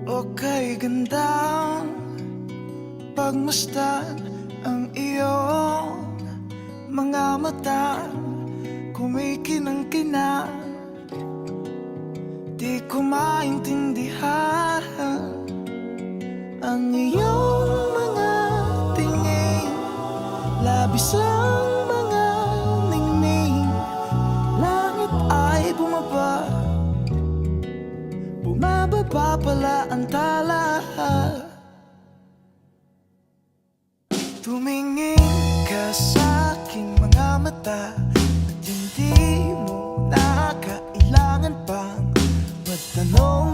Okay, gandang pagmasdan ang iyong mga mata, kumikinang-kinang. Di ko maintindihan ang iyong mga tingin, labis ang mga ningning. Langit ay bumaba, bumababa pala ang tala. Tumingin ka sa aking mga mata at hindi mo na kailangan pang magtanong.